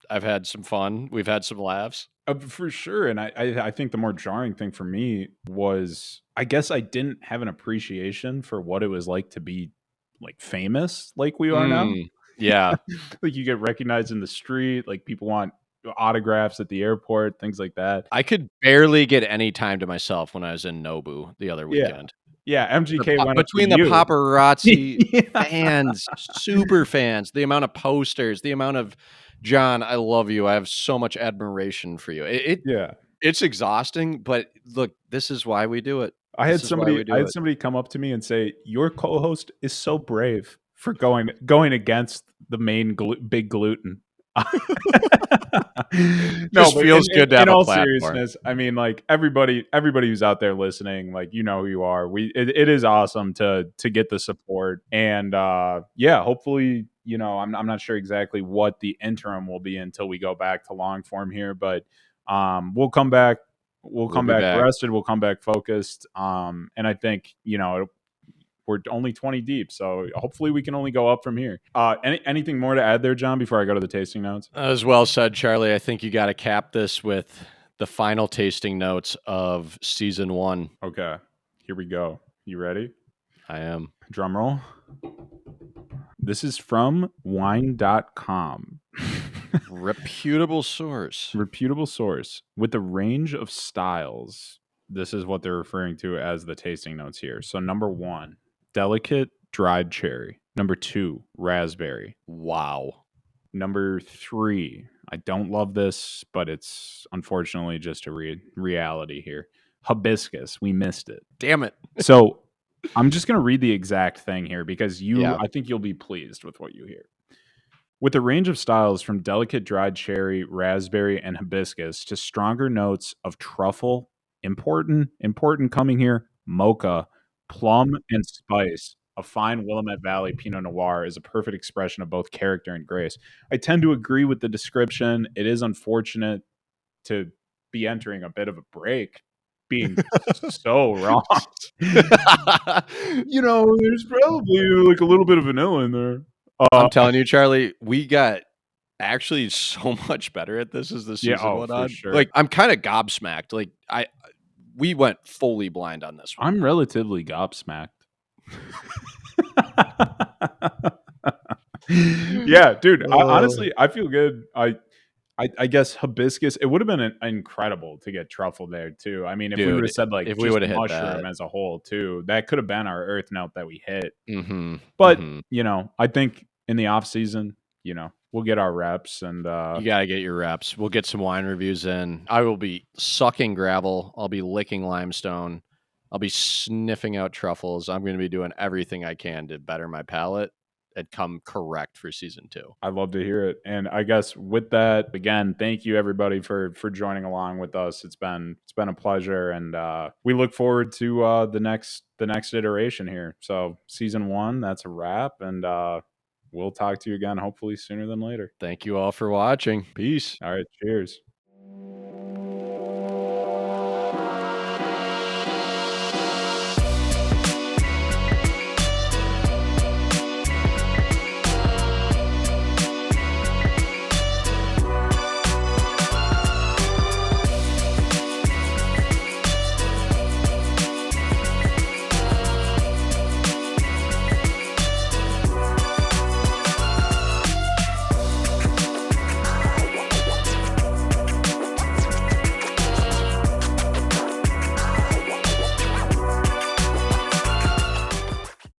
A: I've had some fun. We've had some laughs.
B: For sure. And I think the more jarring thing for me was, I guess I didn't have an appreciation for what it was like to be like famous like we are now.
A: Yeah.
B: Like you get recognized in the street, like people want autographs at the airport, things like that.
A: I could barely get any time to myself when I was in Nobu the other
B: Yeah.
A: weekend.
B: Yeah. MGK went up to
A: Between the
B: you.
A: paparazzi
B: Yeah.
A: fans, super fans, the amount of posters, the amount of John, I love you. I have so much admiration for you.
B: Yeah.
A: It's exhausting, but look, this is why we do it.
B: I had
A: This is why
B: somebody
A: we
B: I
A: do
B: had
A: it.
B: somebody come up to me and say, "Your co-host is so brave for going against the main big gluten." No,
A: Just
B: but
A: feels good to
B: in
A: have a
B: all
A: platform.
B: seriousness, I mean, like everybody who's out there listening, like who you are. It is awesome to get the support, and yeah, hopefully, I'm not sure exactly what the interim will be until we go back to long form here, but we'll come back. We'll
A: We'll
B: come
A: be
B: back
A: back.
B: rested. We'll come back focused. And I think we're only 20 deep, so hopefully we can only go up from here. Anything more to add there, John, before I go to the tasting notes?
A: As well said, Charlie. I think you got to cap this with the final tasting notes of season 1.
B: Okay, here we go. You ready?
A: I am.
B: Drum roll. This is from wine.com.
A: Reputable source.
B: Reputable source. With a range of styles, this is what they're referring to as the tasting notes here. So, number 1, delicate dried cherry. Number 2, raspberry.
A: Wow.
B: Number 3, I don't love this, but it's unfortunately just a reality here. Hibiscus. We missed it.
A: Damn it.
B: So, I'm just going to read the exact thing here because
A: Yeah.
B: I think you'll be pleased with what you hear. With a range of styles from delicate dried cherry, raspberry, and hibiscus to stronger notes of truffle, important coming here, mocha, plum, and spice, a fine Willamette Valley Pinot Noir is a perfect expression of both character and grace. I tend to agree with the description. It is unfortunate to be entering a bit of a break, being so wrong. There's probably like a little bit of vanilla in there.
A: I'm telling you, Charlie, we got actually so much better at this as the
B: Yeah,
A: season went
B: for
A: on.
B: sure.
A: Like, I'm kind of gobsmacked. Like, we went fully blind on this one.
B: I'm relatively gobsmacked. Yeah, dude. Honestly, I feel good. I guess hibiscus. It would have been incredible to get truffle there too. I mean, if we would
A: Dude,
B: have said like
A: if we
B: just
A: would have hit
B: mushroom
A: that.
B: as a whole too, that could have been our earth note that we hit.
A: Mm-hmm.
B: But
A: Mm-hmm.
B: I think in the off season, we'll get our reps and
A: You got to get your reps. We'll get some wine reviews in. I will be sucking gravel. I'll be licking limestone. I'll be sniffing out truffles. I'm going to be doing everything I can to better my palate and come correct for season 2.
B: I love to hear it. And I guess with that, again, thank you everybody for joining along with us. It's been a pleasure, and we look forward to the next iteration here. So season 1, that's a wrap, and we'll talk to you again hopefully sooner than later.
A: Thank you all for watching. Peace.
B: All right, cheers.